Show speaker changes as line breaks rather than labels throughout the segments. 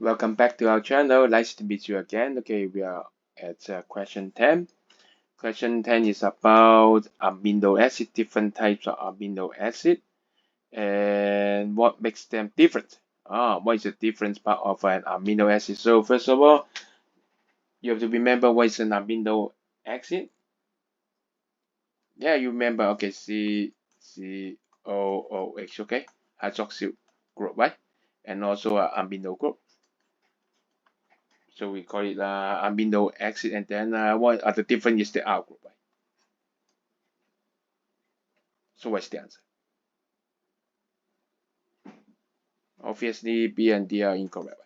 Welcome back to our channel. Nice to meet you again. Okay, we are at question 10. Question 10 is about amino acid, different types of amino acid, and what makes them different. What is the difference part of an amino acid? So first of all, you have to remember what is an amino acid. Yeah, you remember. Okay, COOH. Okay, hydroxyl group, right? And also amino group. So we call it amino acid, and then what are the different is the R group, right? So what's the answer? Obviously, B and D are incorrect,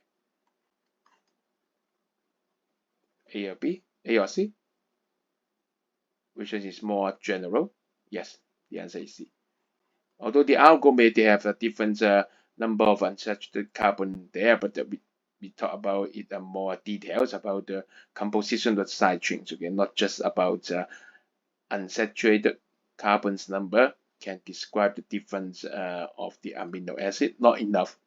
right? A or B, A or C, which one is more general? Yes, the answer is C. Although the R group may they have a different number of unsaturated carbon there, but we talk about it more details about the composition of side chains. Okay, not just about unsaturated carbon's number can describe the difference of the amino acid. Not enough,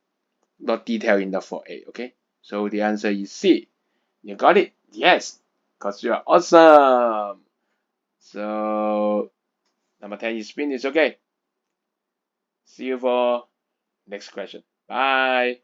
not detailed enough for A. Okay, so the answer is C. You got it? Yes, because you are awesome. So number 10 is finished. Okay, see you for next question. Bye.